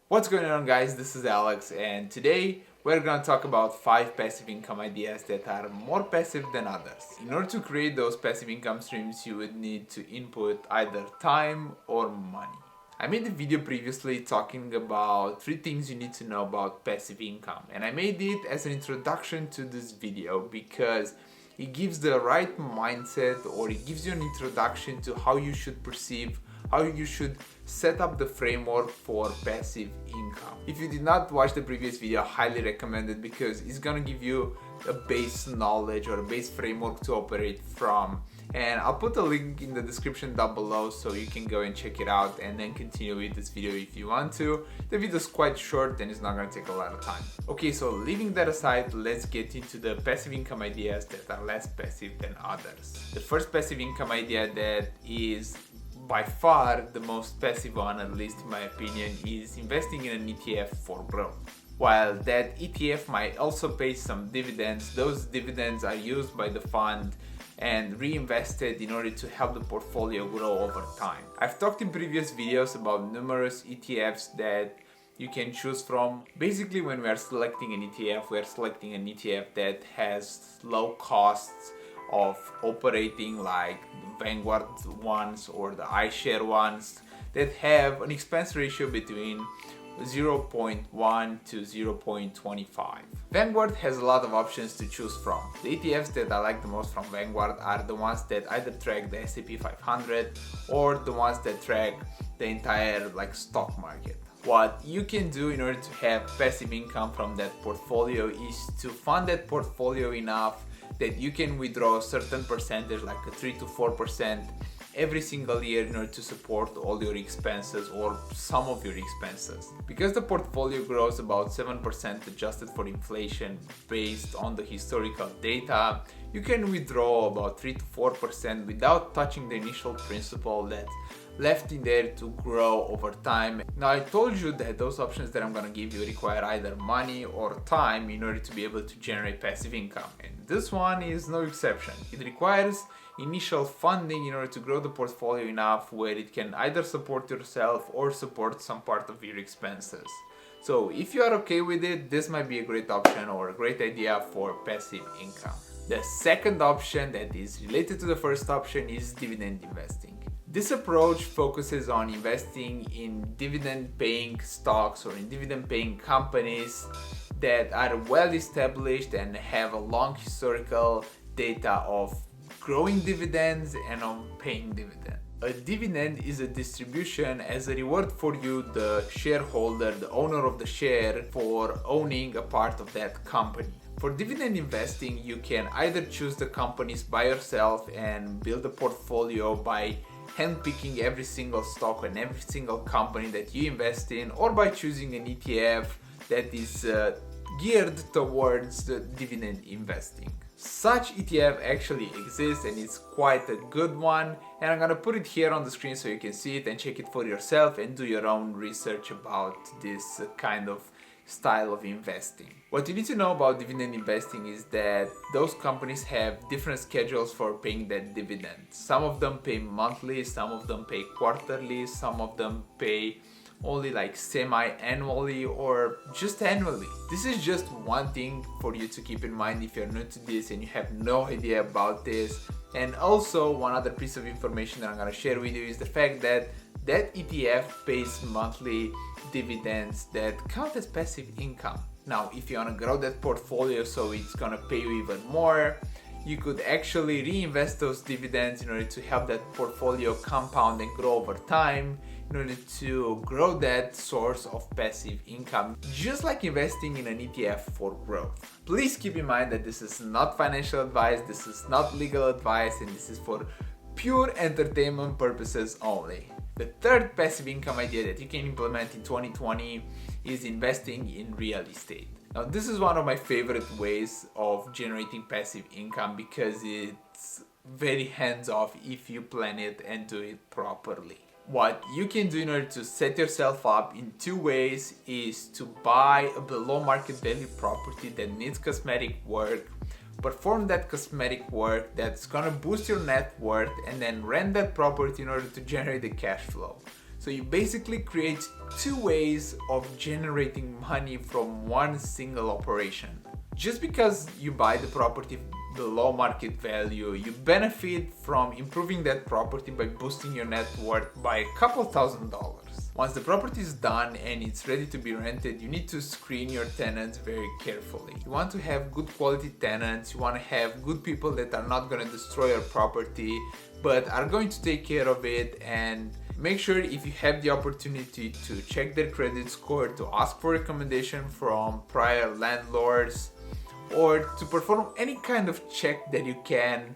What's going on, guys? This is Alex, and today we're going to talk about 5 passive income ideas that are more passive than others. In order to create those passive income streams, you would need to input either time or money. I made a video previously talking about 3 things you need to know about passive income, and I made it as an introduction to this video because it gives the right mindset, or it gives you an introduction to how you should perceive, how you should set up the framework for passive income. If you did not watch the previous video, I highly recommend it because it's gonna give you a base knowledge or a base framework to operate from. And I'll put a link in the description down below so you can go and check it out and then continue with this video if you want to. The video is quite short and it's not going to take a lot of time. Okay, so leaving that aside, let's get into the passive income ideas that are less passive than others. The first passive income idea that is by far the most passive one, at least in my opinion, is investing in an ETF for growth. While that ETF might also pay some dividends, those dividends are used by the fund and reinvested in order to help the portfolio grow over time. I've talked in previous videos about numerous ETFs that you can choose from. Basically, when we are selecting an ETF, we are selecting an ETF that has low costs of operating, like the Vanguard ones or the iShare ones that have an expense ratio between 0.1 to 0.25. Vanguard has a lot of options to choose from. The ETFs that I like the most from Vanguard are the ones that either track the S&P 500 or the ones that track the entire stock market. What you can do in order to have passive income from that portfolio is to fund that portfolio enough that you can withdraw a certain percentage, like a 3 to 4% every single year, in order to support all your expenses or some of your expenses. Because the portfolio grows about 7% adjusted for inflation based on the historical data, you can withdraw about 3 to 4% without touching the initial principal that's left in there to grow over time. Now, I told you that those options that I'm gonna give you require either money or time in order to be able to generate passive income, and this one is no exception. It requires initial funding in order to grow the portfolio enough where it can either support yourself or support some part of your expenses. So if you are okay with it, this might be a great option or a great idea for passive income. The second option that is related to the first option is dividend investing. This approach focuses on investing in dividend-paying stocks or in dividend-paying companies that are well established and have a long historical data of growing dividends and on paying dividends. A dividend is a distribution as a reward for you, the shareholder, the owner of the share, for owning a part of that company. For dividend investing, you can either choose the companies by yourself and build a portfolio by handpicking every single stock and every single company that you invest in, or by choosing an ETF that is geared towards the dividend investing. Such ETF actually exists and it's quite a good one, and I'm gonna put it here on the screen so you can see it and check it for yourself and do your own research about this kind of style of investing. What you need to know about dividend investing is that those companies have different schedules for paying that dividend. Some of them pay monthly, some of them pay quarterly, some of them pay only semi-annually or just annually. This is just one thing for you to keep in mind if you're new to this and you have no idea about this. And also, one other piece of information that I'm going to share with you is the fact that that ETF pays monthly dividends that count as passive income. Now, if you want to grow that portfolio so it's going to pay you even more, you could actually reinvest those dividends in order to help that portfolio compound and grow over time, in order to grow that source of passive income, just like investing in an ETF for growth. Please keep in mind that this is not financial advice, this is not legal advice, and this is for pure entertainment purposes only. The third passive income idea that you can implement in 2020 is investing in real estate. Now, this is one of my favorite ways of generating passive income because it's very hands-off if you plan it and do it properly. What you can do in order to set yourself up in 2 ways is to buy a below market value property that needs cosmetic work, perform that cosmetic work that's gonna boost your net worth, and then rent that property in order to generate the cash flow. So you basically create two ways of generating money from one single operation. Just because you buy the property below market value, you benefit from improving that property by boosting your net worth by a couple $1,000s. Once the property is done and it's ready to be rented, you need to screen your tenants very carefully. You want to have good quality tenants, you want to have good people that are not going to destroy your property, but are going to take care of it. And make sure, if you have the opportunity, to check their credit score, to ask for recommendation from prior landlords, or to perform any kind of check that you can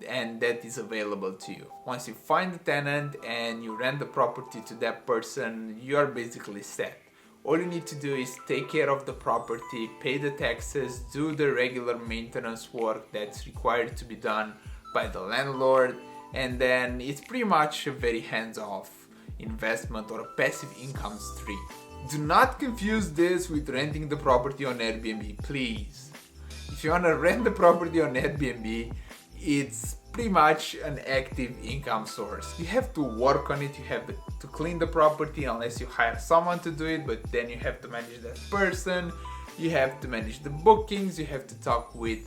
and that is available to you. Once you find the tenant and you rent the property to that person, you are basically set. All you need to do is take care of the property, pay the taxes, do the regular maintenance work that's required to be done by the landlord, and then it's pretty much a very hands-off investment or a passive income stream. Do not confuse this with renting the property on Airbnb, please. If you want to rent the property on Airbnb, it's pretty much an active income source. You have to work on it, you have to clean the property unless you hire someone to do it, but then you have to manage that person, you have to manage the bookings, you have to talk with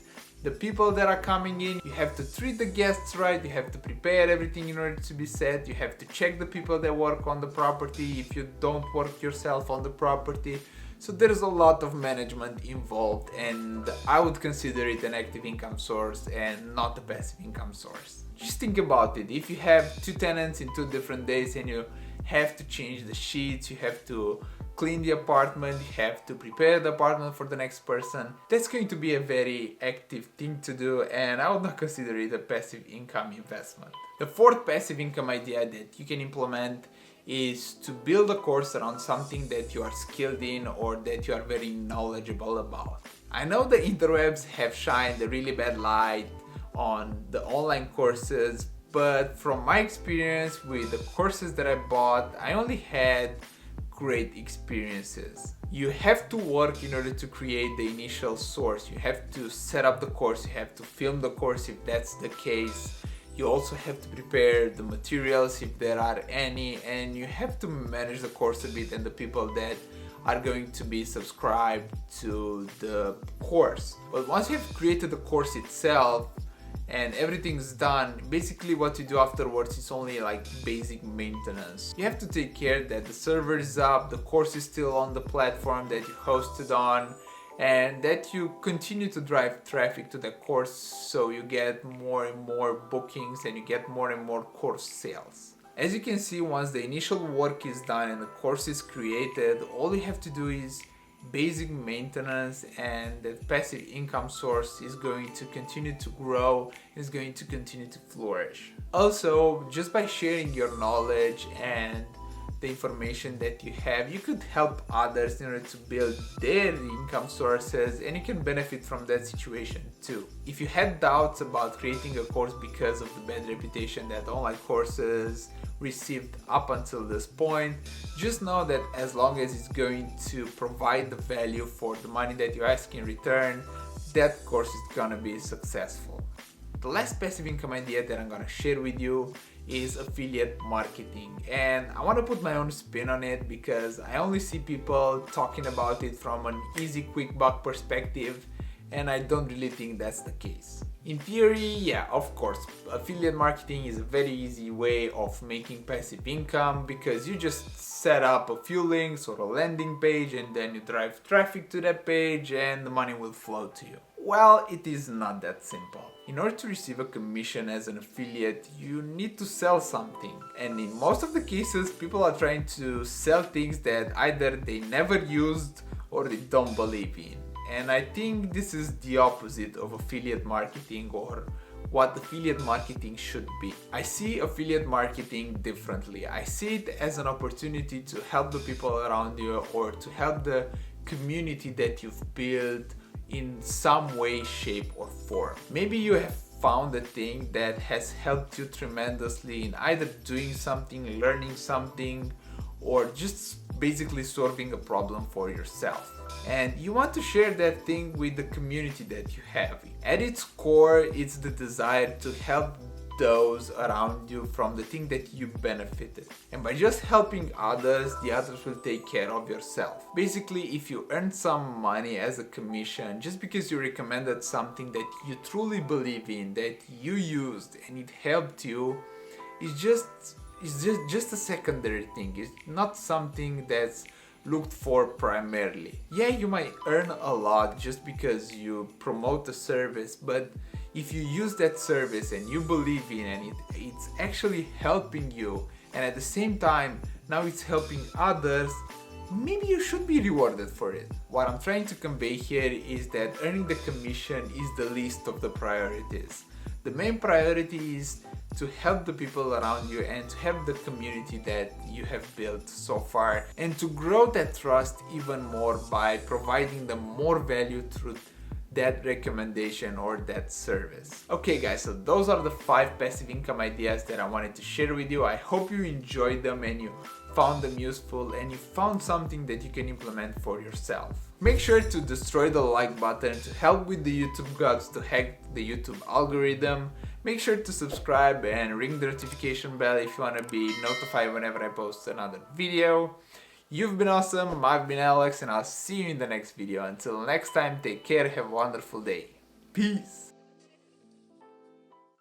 the people that are coming in, you have to treat the guests right, you have to prepare everything in order to be set, you have to check the people that work on the property if you don't work yourself on the property. So there's a lot of management involved, and I would consider it an active income source and not a passive income source. Just think about it. If you have two tenants in 2 different days and you have to change the sheets, you have to clean the apartment, you have to prepare the apartment for the next person, that's going to be a very active thing to do, and I would not consider it a passive income investment. The fourth passive income idea that you can implement is to build a course around something that you are skilled in or that you are very knowledgeable about. I know the interwebs have shined a really bad light on the online courses, but from my experience with the courses that I bought, I only had great experiences. You have to work in order to create the initial source. You have to set up the course, you have to film the course if that's the case. You also have to prepare the materials if there are any, and you have to manage the course a bit and the people that are going to be subscribed to the course. But once you have created the course itself and everything's done, basically what you do afterwards is only like basic maintenance. You have to take care that the server is up, the course is still on the platform that you hosted on, and that you continue to drive traffic to the course so you get more and more bookings and you get more and more course sales. As you can see, once the initial work is done and the course is created, all you have to do is basic maintenance, and that passive income source is going to continue to grow, is going to continue to flourish. Also, just by sharing your knowledge and the information that you have, you could help others in order to build their income sources, and you can benefit from that situation too. If you had doubts about creating a course because of the bad reputation that online courses received up until this point, just know that as long as it's going to provide the value for the money that you ask in return, that course is gonna be successful. The last passive income idea that I'm gonna share with you is affiliate marketing, and I want to put my own spin on it because I only see people talking about it from an easy quick buck perspective, and I don't really think that's the case. In theory, yeah, of course, affiliate marketing is a very easy way of making passive income because you just set up a few links or a landing page and then you drive traffic to that page and the money will flow to you. Well, it is not that simple. In order to receive a commission as an affiliate, you need to sell something. And in most of the cases, people are trying to sell things that either they never used or they don't believe in. And I think this is the opposite of affiliate marketing, or what affiliate marketing should be. I see affiliate marketing differently. I see it as an opportunity to help the people around you or to help the community that you've built in some way, shape, or form. Maybe you have found a thing that has helped you tremendously in either doing something, learning something, or just basically solving a problem for yourself. And you want to share that thing with the community that you have. At its core, it's the desire to help those around you from the thing that you benefited. And by just helping others, the others will take care of yourself. Basically, if you earn some money as a commission just because you recommended something that you truly believe in, that you used and it helped you, it's just a secondary thing. It's not something that's looked for primarily. Yeah, you might earn a lot just because you promote a service, but if you use that service and you believe in and it's actually helping you, and at the same time now it's helping others, maybe you should be rewarded for it. What I'm trying to convey here is that earning the commission is the least of the priorities. The main priority is to help the people around you and to have the community that you have built so far, and to grow that trust even more by providing them more value through that recommendation or that service. Okay guys, so those are the 5 passive income ideas that I wanted to share with you. I hope you enjoyed them and you found them useful and you found something that you can implement for yourself. Make sure to destroy the like button to help with the YouTube gods to hack the YouTube algorithm. Make sure to subscribe and ring the notification bell if you want to be notified whenever I post another video. You've been awesome, I've been Alex, and I'll see you in the next video. Until next time, take care, have a wonderful day. Peace!